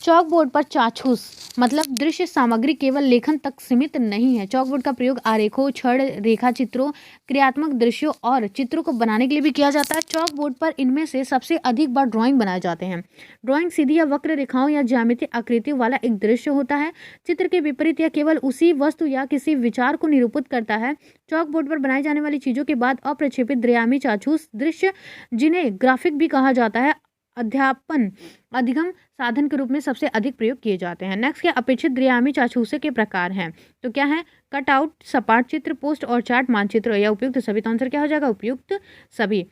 चॉक बोर्ड पर चाक्षुष मतलब दृश्य सामग्री केवल लेखन तक सीमित नहीं है। चॉक बोर्ड का प्रयोग आरेखों, छड़, रेखा चित्रों, क्रियात्मक दृश्यों और चित्रों को बनाने के लिए भी किया जाता है। चॉक बोर्ड पर इनमें से सबसे अधिक बार ड्राइंग बनाए जाते हैं। ड्राइंग सीधी या वक्र रेखाओं या ज्यामितीय आकृतियों वाला एक दृश्य होता है। चित्र के विपरीत या केवल उसी वस्तु या किसी विचार को निरूपित करता है। चॉक बोर्ड पर बनाई जाने वाली चीजों के बाद अप्रक्षेपित द्विआयामी चाक्षुष दृश्य, जिन्हें ग्राफिक भी कहा जाता है, अध्यापन अधिगम साधन के रूप में सबसे अधिक प्रयोग किए जाते हैं। नेक्स्ट क्या, अपेक्षित द्विआयामी चाक्षुष के प्रकार हैं, तो क्या है, कटआउट, सपाट चित्र, पोस्ट और चार्ट मानचित्र या उपयुक्त सभी। तो आंसर क्या हो जाएगा, उपयुक्त सभी।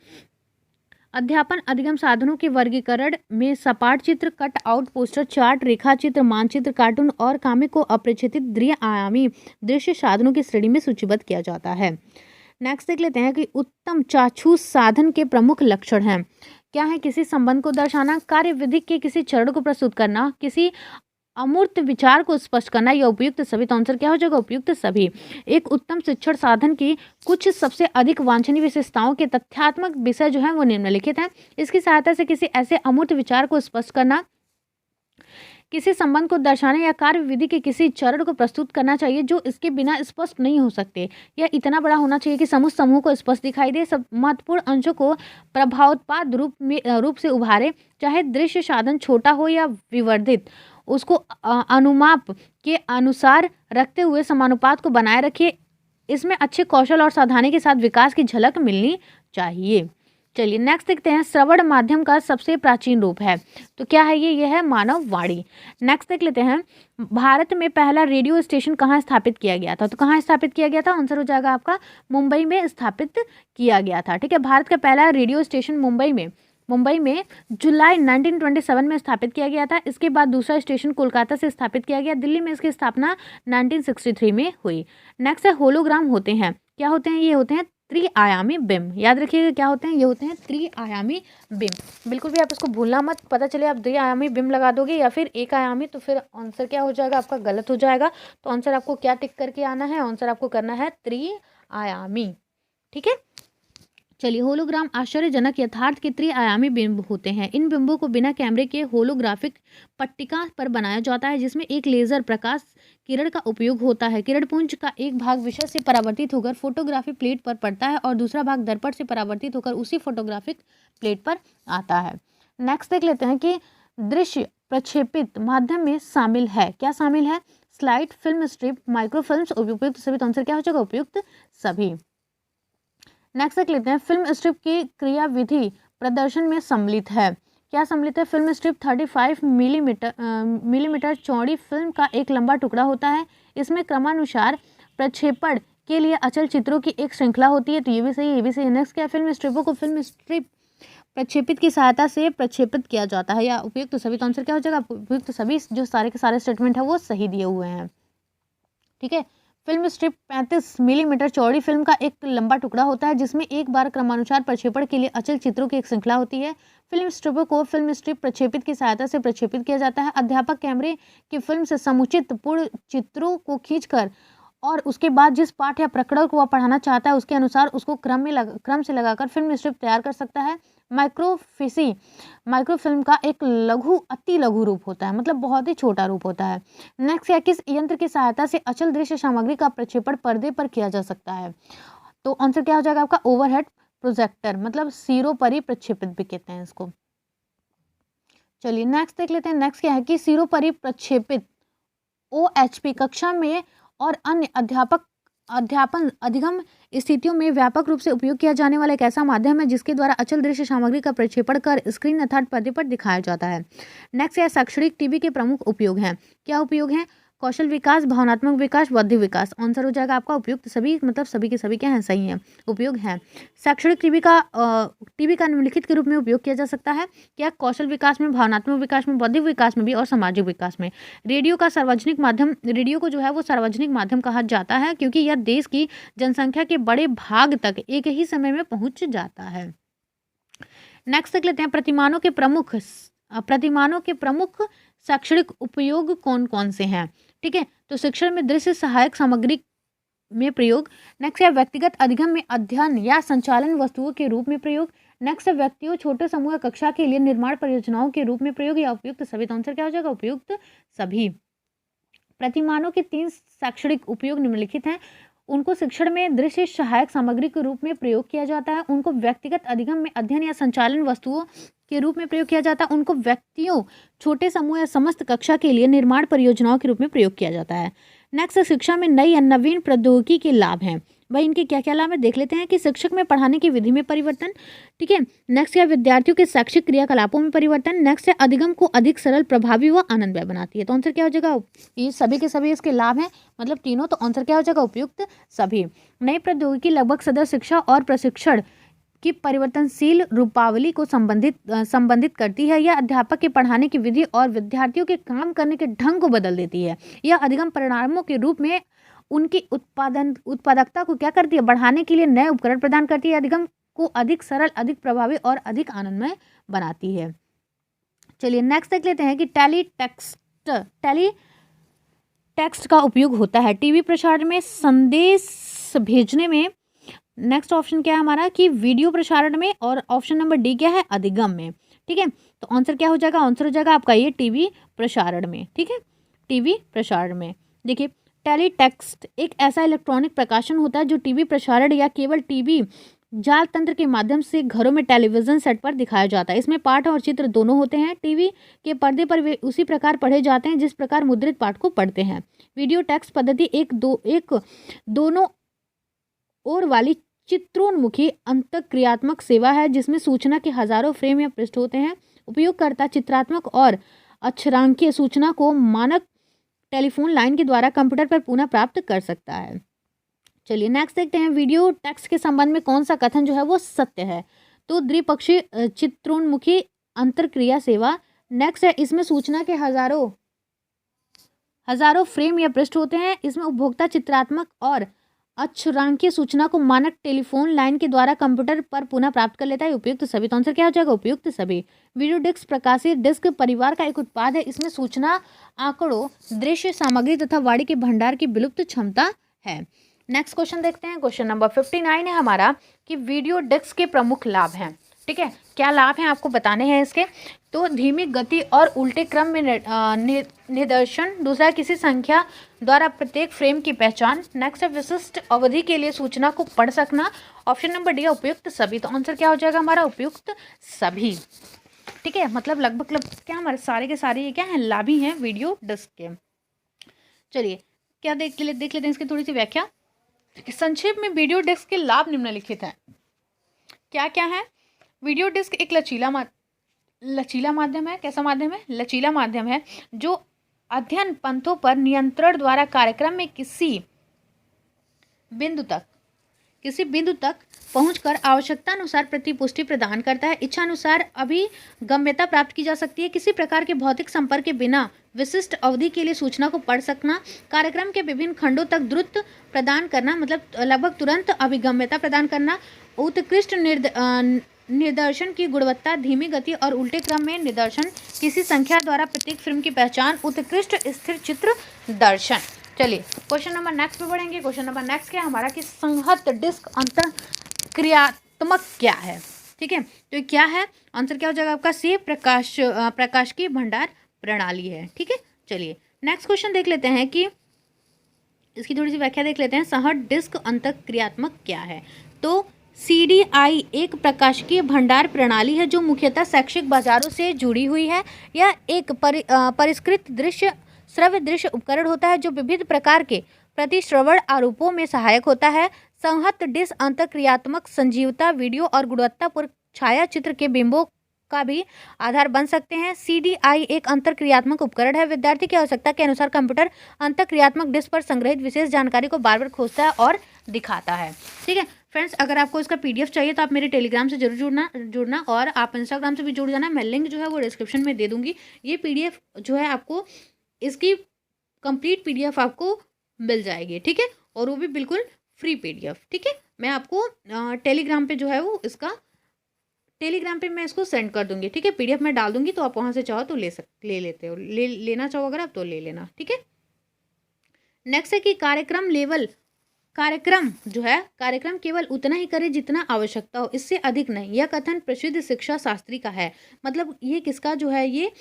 अध्यापन अधिगम साधनों के वर्गीकरण में सपाट चित्र, कटआउट, पोस्टर, चार्ट, रेखा चित्र, मानचित्र, कार्टून और कॉमिक को अप्रक्षेपित द्विआयामी दृश्य साधनों की श्रेणी में सूचीबद्ध किया जाता है। नेक्स्ट देख लेते हैं कि उत्तम चाक्षुष साधन के प्रमुख लक्षण हैं, क्या है, किसी संबंध को दर्शाना, कार्य विधि के किसी चरण को प्रस्तुत करना, किसी अमूर्त विचार को स्पष्ट करना या उपयुक्त सभी। तो आंसर क्या हो जाएगा, उपयुक्त सभी। एक उत्तम शिक्षण साधन की कुछ सबसे अधिक वांछनीय विशेषताओं के तथ्यात्मक विषय जो है वो निम्नलिखित हैं। इसकी सहायता से किसी ऐसे अमूर्त विचार को स्पष्ट करना, किसी संबंध को दर्शाने या कार्य विधि के किसी चरण को प्रस्तुत करना चाहिए जो इसके बिना स्पष्ट नहीं हो सकते। यह इतना बड़ा होना चाहिए कि समूह को स्पष्ट दिखाई दे, सब महत्वपूर्ण अंशों को प्रभावोत्पाद रूप से उभारे, चाहे दृश्य साधन छोटा हो या विवर्धित, उसको अनुमाप के अनुसार रखते हुए समानुपात को बनाए रखिए। इसमें अच्छे कौशल और सावधानी के साथ विकास की झलक मिलनी चाहिए। चलिए नेक्स्ट देखते हैं, श्रवण माध्यम का सबसे प्राचीन रूप है, तो क्या है ये है मानव वाणी। नेक्स्ट देख लेते हैं, भारत में पहला रेडियो स्टेशन कहाँ स्थापित किया गया था, तो कहाँ स्थापित किया गया था, आंसर हो जाएगा आपका मुंबई में स्थापित किया गया था। ठीक है, भारत का पहला रेडियो स्टेशन मुंबई में जुलाई 1927 में स्थापित किया गया था। इसके बाद दूसरा स्टेशन कोलकाता से स्थापित किया गया। दिल्ली में इसकी स्थापना 1963 में हुई। नेक्स्ट है, होलोग्राम होते हैं, क्या होते हैं, ये होते हैं त्रिआयामी बिंब। याद रखिएगा क्या होते हैं, ये होते हैं त्रिआयामी बिंब। बिल्कुल भी आप इसको भूलना मत, पता चले आप द्विआयामी बिंब लगा दोगे या फिर एक आयामी तो फिर आंसर क्या हो जाएगा आपका, गलत हो जाएगा। तो आंसर आपको क्या टिक करके आना है, आंसर आपको करना है त्रिआयामी। ठीक है, चलिए, होलोग्राम आश्चर्यजनक यथार्थ के त्रिआयामी बिंब होते हैं। इन बिंबों को बिना कैमरे के होलोग्राफिक पट्टिका पर बनाया जाता है, जिसमें एक लेजर प्रकाश किरण का उपयोग होता है। किरण पुंज का एक भाग विषय से परावर्तित होकर फोटोग्राफी प्लेट पर पड़ता है और दूसरा भाग दर्पण से परावर्तित होकर उसी फोटोग्राफिक प्लेट पर आता है। नेक्स्ट देख लेते हैं कि दृश्य प्रक्षेपित माध्यम में शामिल है, क्या शामिल है, स्लाइड, फिल्म स्ट्रिप, माइक्रोफिल्म्स, उपयुक्त सभी। तो आंसर क्या हो जाएगा, उपयुक्त सभी। नेक्स्ट देख लेते हैं, फिल्म स्ट्रिप की क्रियाविधि प्रदर्शन में सम्मिलित है, क्या सम्मिलित है, फिल्म स्ट्रिप 35 मिलीमीटर चौड़ी फिल्म का एक लंबा टुकड़ा होता है। इसमें क्रमानुसार प्रक्षेपण के लिए अचल चित्रों की एक श्रृंखला होती है, तो ये भी सही है, ये भी सही है। नेक्स्ट क्या है, फिल्म स्ट्रिपों को फिल्म स्ट्रिप प्रक्षेपित की सहायता से प्रक्षेपित किया जाता है, या उपयुक्त तो सभी, तो आंसर क्या हो जाएगा, उपयुक्त तो सभी। जो सारे के सारे स्टेटमेंट है वो सही दिए हुए हैं। ठीक है, फिल्म स्ट्रिप 35 मिलीमीटर चौड़ी फिल्म का एक लंबा टुकड़ा होता है जिसमें एक बार क्रमानुसार प्रक्षेपण के लिए अचल चित्रों की एक श्रृंखला होती है। फिल्म स्ट्रिपों को फिल्म स्ट्रिप प्रक्षेपित की सहायता से प्रक्षेपित किया जाता है। अध्यापक कैमरे की फिल्म से समुचित पूर्ण चित्रों को खींचकर और उसके बाद जिस पाठ या प्रकरण को वह पढ़ाना चाहता है उसके अनुसार उसको क्रम से लगाकर फिल्म स्ट्रिप तैयार कर सकता है। माइक्रोफिल्म का एक अति लघु रूप होता है, मतलब बहुत ही छोटा रूप होता है। नेक्स्ट है, किस यंत्र की सहायता से अचल दृश्य सामग्री का प्रक्षेपण पर्दे पर किया जा सकता है, तो आंसर क्या हो जाएगा आपका, ओवरहेड प्रोजेक्टर, मतलब सिरों पर ही प्रक्षेपित भी कहते हैं इसको। चलिए नेक्स्ट देख लेते हैं। नेक्स्ट क्या है कि सिरों पर ही प्रक्षेपित OHP कक्षा में और अन्य अध्यापन अधिगम स्थितियों में व्यापक रूप से उपयोग किया जाने वाला एक ऐसा माध्यम है जिसके द्वारा अचल दृश्य सामग्री का प्रक्षेपण कर स्क्रीन अर्थात पर्दे पर दिखाया जाता है। नेक्स्ट है, शैक्षणिक टीवी के प्रमुख उपयोग हैं। क्या उपयोग हैं, कौशल विकास, भावनात्मक विकास, बौद्धिक विकास। आंसर हो जाएगा आपका उपयुक्त सभी, मतलब सभी के सभी क्या हैं, सही हैं, उपयोग हैं। शैक्षणिक टीवी का निम्नलिखित के रूप में उपयोग किया जा सकता है, क्या, कौशल विकास में, भावनात्मक विकास में, बौद्धिक विकास में भी और सामाजिक विकास में। रेडियो को जो है वो सार्वजनिक माध्यम कहा जाता है क्योंकि यह देश की जनसंख्या के बड़े भाग तक एक ही समय में पहुंच जाता है। नेक्स्ट देख लेते हैं, प्रतिमानों के प्रमुख शैक्षणिक उपयोग कौन कौन से हैं। ठीक है, तो शिक्षण में दृश्य सहायक सामग्री में प्रयोग। नेक्स्ट है, व्यक्तिगत अधिगम में अध्ययन या संचालन वस्तुओं के रूप में प्रयोग। नेक्स्ट है, व्यक्तियों, छोटे समूह, कक्षा के लिए निर्माण परियोजनाओं के रूप में प्रयोग, या उपयुक्त सभी। तो आंसर क्या हो जाएगा, उपयुक्त सभी। प्रतिमानों के 3 शैक्षणिक उपयोग निम्नलिखित हैं। उनको शिक्षण में दृश्य सहायक सामग्री के रूप में प्रयोग किया जाता है, उनको व्यक्तिगत अधिगम में अध्ययन या संचालन वस्तुओं के रूप में प्रयोग किया जाता है, उनको व्यक्तियों, छोटे समूह या समस्त कक्षा के लिए निर्माण परियोजनाओं के रूप में प्रयोग किया जाता है। नेक्स्ट, शिक्षा में नई या नवीन प्रौद्योगिकी के लाभ हैं। भाई इनके क्या क्या लाभ है देख लेते हैं कि शिक्षक में पढ़ाने की विधि में परिवर्तन। ठीक है, नेक्स्ट है, विद्यार्थियों के शैक्षिक क्रियाकलापों में परिवर्तन। नेक्स्ट है, अधिगम को अधिक सरल, प्रभावी व आनंदमय बनाती है। तो आंसर क्या हो जाएगा, ये सभी के सभी इसके लाभ हैं, मतलब तीनों। तो आंसर क्या हो जाएगा, उपयुक्त सभी। नई प्रौद्योगिकी लगभग सदा शिक्षा और प्रशिक्षण की परिवर्तनशील रूपावली को संबंधित करती है। यह अध्यापक के पढ़ाने की विधि और विद्यार्थियों के काम करने के ढंग को बदल देती है। यह अधिगम परिणामों के रूप में उनकी उत्पादकता को क्या करती है, बढ़ाने के लिए नए उपकरण प्रदान करती है। अधिगम को अधिक सरल, अधिक प्रभावी और अधिक आनंदमय बनाती है। चलिए नेक्स्ट देख लेते हैं कि टेलीटेक्स्ट का उपयोग होता है टीवी प्रसारण में, संदेश भेजने में। नेक्स्ट ऑप्शन क्या है हमारा कि वीडियो प्रसारण में, और ऑप्शन नंबर डी क्या है, अधिगम में। ठीक है, तो आंसर क्या हो जाएगा, आंसर हो जाएगा आपका ये टीवी प्रसारण में। ठीक है, टीवी प्रसारण में। देखिए, टेलीटेक्स्ट एक ऐसा इलेक्ट्रॉनिक प्रकाशन होता है जो टीवी प्रसारण या केवल टीवी जाल तंत्र के माध्यम से घरों में टेलीविजन सेट पर दिखाया जाता है। इसमें पाठ और चित्र दोनों होते हैं। टीवी के पर्दे पर वे उसी प्रकार पढ़े जाते हैं जिस प्रकार मुद्रित पाठ को पढ़ते हैं। वीडियो टेक्स्ट पद्धति एक दोनों ओर वाली चित्रोन्मुखी अंतःक्रियात्मक सेवा है जिसमें सूचना के हजारों फ्रेम या पृष्ठ होते हैं। उपयोगकर्ता चित्रात्मक और अक्षरांकीय सूचना को मानक टेलीफोन लाइन के द्वारा कंप्यूटर पर पुनः प्राप्त कर सकता है। चलिए नेक्स्ट देखते हैं, वीडियो टेक्स्ट के संबंध में कौन सा कथन जो है वो सत्य है, तो द्विपक्षीय चित्रोन्मुखी अंतरक्रिया सेवा। नेक्स्ट है, इसमें सूचना के हजारों फ्रेम या पृष्ठ होते हैं। इसमें उपभोक्ता चित्रात्मक और अक्षरांकीय सूचना को मानक टेलीफोन लाइन के द्वारा कंप्यूटर पर पुनः प्राप्त कर लेता है। उपयुक्त सभी। तो आंसर क्या हो जाएगा, उपयुक्त सभी। वीडियो डिस्क प्रकाशित डिस्क परिवार का एक उत्पाद है। इसमें सूचना, आंकड़ों, दृश्य सामग्री तथा वाणी के भंडार की विलुप्त क्षमता है। नेक्स्ट क्वेश्चन देखते हैं, क्वेश्चन नंबर 59 है हमारा कि वीडियो डिस्क के प्रमुख लाभ हैं। ठीक है, क्या लाभ हैं आपको बताने हैं इसके, तो धीमी गति और उल्टे क्रम में निर्देशन। दूसरा, किसी संख्या द्वारा प्रत्येक फ्रेम की पहचान। नेक्स्ट है, विशिष्ट अवधि के लिए सूचना को पढ़ सकना। ऑप्शन नंबर डी, उपयुक्त सभी। तो आंसर क्या हो जाएगा हमारा, उपयुक्त सभी। ठीक है, मतलब लगभग क्या हमारे सारे के सारे ये क्या हैं, लाभ ही हैं वीडियो डिस्क के। चलिए क्या देख लेते हैं इसकी थोड़ी सी व्याख्या। संक्षेप में वीडियो डिस्क के लाभ निम्नलिखित हैं। क्या क्या है, वीडियो डिस्क एक लचीला माध्यम है। कैसा माध्यम है, लचीला माध्यम है जो अध्ययन पंथों पर नियंत्रण द्वारा कार्यक्रम में किसी बिंदु तक किसी बिंदु तक पहुंचकर आवश्यकता अनुसार प्रतिपुष्टि प्रदान करता है। इच्छा अनुसार अभिगम्यता प्राप्त की जा सकती है। किसी प्रकार के भौतिक संपर्क के बिना विशिष्ट अवधि के लिए सूचना को पढ़ सकना। कार्यक्रम के विभिन्न खंडों तक द्रुत प्रदान करना, मतलब लगभग तुरंत अभिगम्यता प्रदान करना। उत्कृष्ट निर्देशन की गुणवत्ता, धीमी गति और उल्टे क्रम में निर्देशन। किसी संख्या द्वारा प्रत्येक फिल्म की पहचान। उत्कृष्ट स्थिर चित्र दर्शन। चलिए क्वेश्चन नंबर नेक्स्ट पे बढ़ेंगे। क्वेश्चन नंबर नेक्स्ट क्या है हमारा कि संहत डिस्क अंतःक्रियात्मक क्या है। ठीक है, तो ये क्या है, आंसर क्या हो जाएगा आपका सी, प्रकाश की भंडार प्रणाली है। ठीक है, चलिए नेक्स्ट क्वेश्चन देख लेते हैं कि इसकी थोड़ी सी व्याख्या देख लेते हैं। संहत डिस्क अंतःक्रियात्मक क्या है। तो CDI एक प्रकाशिकीय भंडार प्रणाली है जो मुख्यतः शैक्षिक बाजारों से जुड़ी हुई है। यह एक परिष्कृत दृश्य श्रव्य दृश्य उपकरण होता है जो विविध प्रकार के प्रतिश्रवण आरोपों में सहायक होता है। संहत डिस्क अंतःक्रियात्मक संजीवता, वीडियो और गुणवत्तापूर्ण छायाचित्र के बिंबों का भी आधार बन सकते हैं। CDI एक अंतःक्रियात्मक उपकरण है। विद्यार्थी की आवश्यकता के अनुसार कंप्यूटर अंतःक्रियात्मक डिस्क पर संग्रहित विशेष जानकारी को बार बार खोजता है और दिखाता है। ठीक है फ्रेंड्स, अगर आपको इसका PDF चाहिए तो आप मेरे टेलीग्राम से जरूर जुड़ना और आप इंस्टाग्राम से भी जुड़ जाना। मैं लिंक जो है वो डिस्क्रिप्शन में दे दूंगी। ये PDF जो है आपको इसकी कंप्लीट PDF आपको मिल जाएगी। ठीक है, और वो भी बिल्कुल फ्री PDF। ठीक है, मैं आपको टेलीग्राम पे जो है वो इसका टेलीग्राम पे मैं इसको सेंड कर दूंगी। ठीक है, PDF में डाल दूंगी तो आप वहां से चाहो तो ले लेते हो, लेना चाहो अगर आप तो ले लेना। ठीक है, नेक्स्ट है कि कार्यक्रम केवल उतना ही करे जितना आवश्यकता हो, इससे अधिक नहीं। यह कथन प्रसिद्ध शिक्षा शास्त्री का है। मतलब ये किसका जो है ये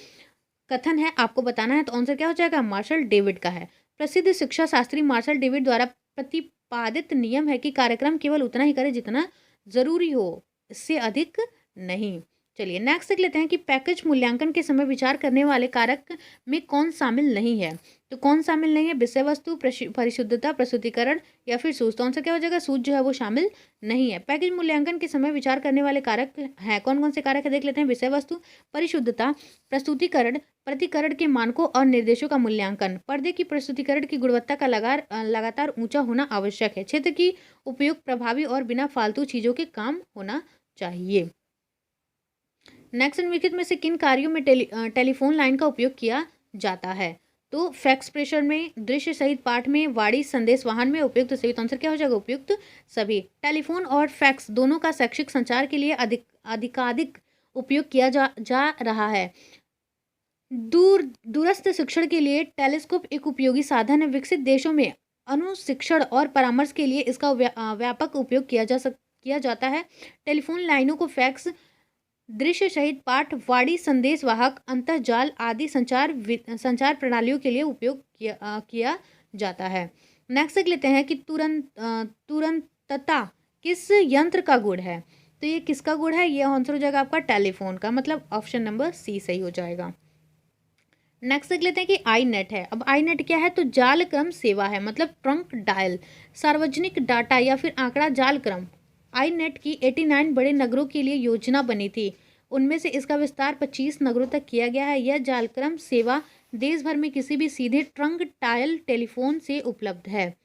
कथन है आपको बताना है, तो आंसर क्या हो जाएगा, मार्शल डेविड का है। प्रसिद्ध शिक्षा शास्त्री मार्शल डेविड द्वारा प्रतिपादित नियम है कि कार्यक्रम केवल उतना ही करे जितना जरूरी हो, इससे अधिक नहीं। चलिए नेक्स्ट देख लेते हैं कि पैकेज मूल्यांकन के समय विचार करने वाले कारक में कौन शामिल नहीं है। तो कौन शामिल नहीं है, विषय वस्तु, परिशुद्धता, प्रस्तुतिकरण या फिर सूझ। तो आंसर क्या हो जाएगा, सूझ जो है वो शामिल नहीं है। पैकेज मूल्यांकन के समय विचार करने वाले कारक हैं, कौन कौन से कारक है देख लेते हैं। विषय वस्तु, परिशुद्धता, प्रस्तुतिकरण, प्रतिकरण के मानकों और निर्देशों का मूल्यांकन, पर्दे की प्रस्तुतिकरण की गुणवत्ता का लगातार ऊंचा होना आवश्यक है, क्षेत्र की उपयोग प्रभावी और बिना फालतू चीजों के काम होना चाहिए। नेक्स्ट निम्नलिखित में से किन कार्यों में टेलीफोन लाइन का उपयोग किया जाता है। तो फैक्स प्रेशर में, दृश्य सहित पाठ में, वाणी संदेश वाहन में, उपयुक्त सभी। तो आंसर क्या हो जाएगा, उपयुक्त सभी। टेलीफोन और फैक्स दोनों का शैक्षिक संचार के लिए अधिकाधिक उपयोग किया जा रहा है। दूरस्थ शिक्षण के लिए टेलीस्कोप एक उपयोगी साधन है। विकसित देशों में अनुशिक्षण और परामर्श के लिए इसका व्यापक उपयोग किया जाता है। टेलीफोन लाइनों को फैक्स, दृश्य सहित पाठ, वाणी संदेश वाहक, अंतर्जाल आदि संचार प्रणालियों के लिए उपयोग किया जाता है। नेक्स्ट देख लेते हैं कि तुरंतता किस यंत्र का गुण है। तो ये किसका गुण है, ये आंसर हो जाएगा आपका टेलीफोन का, मतलब ऑप्शन नंबर सी सही हो जाएगा। नेक्स्ट देख लेते हैं कि आई नेट है। अब आई नेट क्या है, तो जाल क्रम सेवा है, मतलब ट्रंक डायल, सार्वजनिक डाटा या फिर आंकड़ा जाल क्रम। आई नेट की 89 बड़े नगरों के लिए योजना बनी थी, उनमें से इसका विस्तार 25 नगरों तक किया गया है। यह जालक्रम सेवा देश भर में किसी भी सीधे ट्रंक डायल टेलीफोन से उपलब्ध है।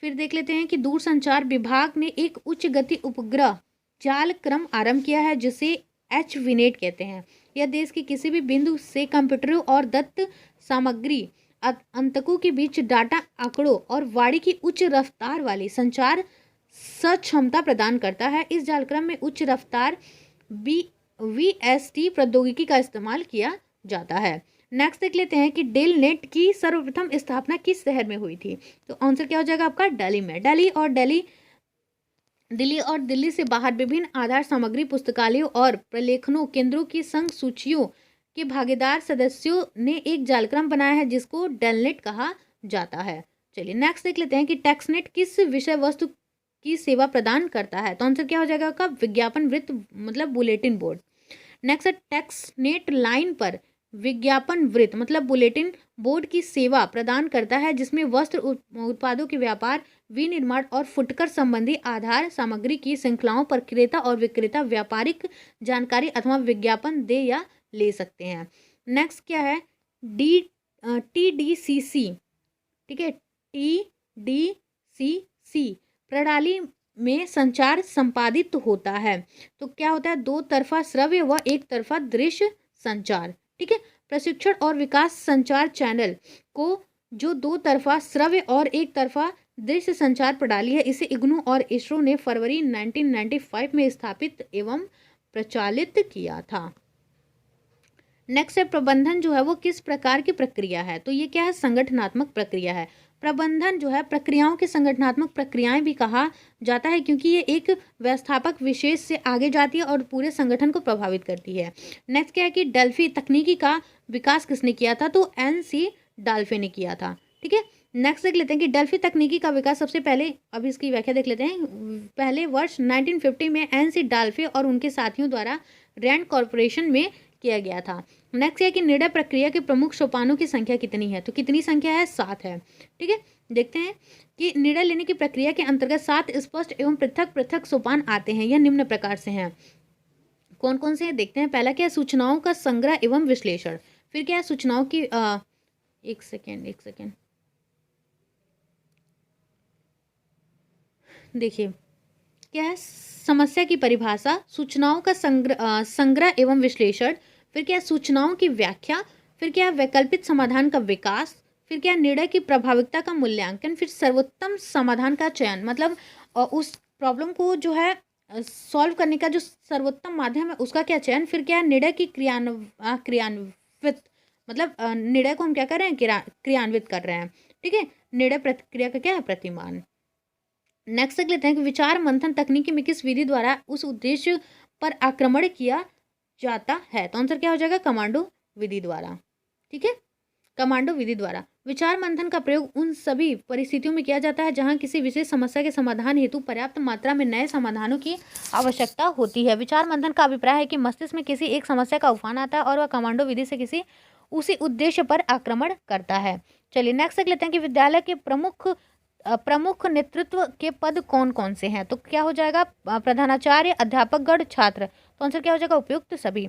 फिर देख लेते हैं कि दूरसंचार विभाग ने एक उच्च गति उपग्रह जालक्रम आरंभ किया है जिसे HVNet कहते हैं। यह देश के किसी भी बिंदु से कंप्यूटरों और दत्त सामग्री अंतकों के बीच डाटा, आंकड़ों और वाणी की उच्च रफ्तार वाली संचार सक्षमता प्रदान करता है। इस जालक्रम में उच्च रफ्तार VST प्रौद्योगिकी का इस्तेमाल किया जाता है। नेक्स्ट देख लेते हैं कि डेल नेट की सर्वप्रथम स्थापना किस शहर में हुई थी। तो आंसर क्या हो जाएगा आपका, दिल्ली में। दिल्ली और दिल्ली से बाहर विभिन्न आधार सामग्री, पुस्तकालयों और प्रलेखनों केंद्रों की संघ सूचियों के भागीदार सदस्यों ने एक जालक्रम बनाया है जिसको डेलनेट कहा जाता है। चलिए नेक्स्ट देख लेते हैं कि टेक्सनेट किस विषय वस्तु की सेवा प्रदान करता है। तो आंसर क्या हो जाएगा आपका, विज्ञापन वृत्त, मतलब बुलेटिन बोर्ड। नेक्स्ट है टेक्सनेट लाइन पर विज्ञापन वृत्त, मतलब बुलेटिन बोर्ड की सेवा प्रदान करता है जिसमें वस्त्र उत्पादों के व्यापार, विनिर्माण और फुटकर संबंधी आधार सामग्री की श्रृंखलाओं पर क्रेता और विक्रेता व्यापारिक जानकारी अथवा विज्ञापन दे या ले सकते हैं। नेक्स्ट क्या है, TDCC। ठीक है, TDCC सी प्रणाली में संचार संपादित होता है। तो क्या होता है, दो तरफा श्रव्य व एक तरफा दृश्य संचार। ठीक है, प्रशिक्षण और विकास संचार चैनल को जो दो तरफा श्रव्य और एक तरफा दृश्य संचार प्रणाली है, इसे इग्नू और इसरो ने फरवरी 1995 में स्थापित एवं प्रचालित किया था। नेक्स्ट है प्रबंधन जो है वो किस प्रकार की प्रक्रिया है। तो ये क्या है, संगठनात्मक प्रक्रिया है। प्रबंधन जो है प्रक्रियाओं की संगठनात्मक प्रक्रियाएं भी कहा जाता है, क्योंकि ये एक व्यवस्थापक विशेष से आगे जाती है और पूरे संगठन को प्रभावित करती है। नेक्स्ट क्या है कि डेल्फी तकनीकी का विकास किसने किया था, तो NC डाल्फे ने किया था। ठीक है, नेक्स्ट देख लेते हैं कि डेल्फी तकनीकी का विकास सबसे पहले, अभी इसकी व्याख्या देख लेते हैं। पहले वर्ष 1950 में NC डाल्फे और उनके साथियों द्वारा रैंड कॉरपोरेशन में किया गया था। नेक्स्ट है कि निर्णय प्रक्रिया के प्रमुख सोपानों की संख्या कितनी है, तो कितनी संख्या है, 7 है। ठीक है, देखते हैं कि निर्णय लेने की प्रक्रिया के अंतर्गत 7 स्पष्ट एवं पृथक पृथक सोपान आते हैं। यह निम्न प्रकार से हैं। कौन कौन से हैं देखते हैं। पहला क्या है, सूचनाओं का संग्रह एवं विश्लेषण। फिर क्या है, सूचनाओं की एक सेकेंड देखिए क्या है, समस्या की परिभाषा, सूचनाओं का संग्रह एवं विश्लेषण। फिर क्या है, सूचनाओं की व्याख्या। फिर क्या है, वैकल्पिक समाधान का विकास। फिर क्या है, निर्णय की प्रभाविकता का मूल्यांकन। फिर सर्वोत्तम समाधान का चयन, मतलब उस प्रॉब्लम को जो है सॉल्व करने का जो सर्वोत्तम माध्यम है उसका क्या चयन। फिर क्या है, निर्णय की क्रियान्वित, मतलब निर्णय को हम क्या कर रहे हैं, क्रियान्वित कर रहे हैं। ठीक है, निर्णय प्रक्रिया का क्या है, प्रतिमान। नेक्स्ट देख लेते हैं कि विचार मंथन तकनीकी में किस विधि द्वारा उस उद्देश्य पर आक्रमण किया जाता है। तो आंसर क्या हो जाएगा, कमांडो विधि द्वारा। ठीक है, कमांडो विधि द्वारा विचार मंथन का प्रयोग उन सभी परिस्थितियों में किया जाता है जहां किसी विशेष समस्या के समाधान हेतु पर्याप्त मात्रा में नए समाधानों की आवश्यकता होती है। विचार मंथन का अभिप्राय है कि मस्तिष्क में किसी एक समस्या का उफान आता है और वह कमांडो विधि से किसी उसी उद्देश्य पर आक्रमण करता है। चलिए नेक्स्ट देख लेते हैं कि विद्यालय के प्रमुख नेतृत्व के पद कौन कौन से हैं। तो क्या हो जाएगा, प्रधानाचार्य, अध्यापक गण, छात्र। तो आंसर क्या हो जाएगा, उपयुक्त सभी।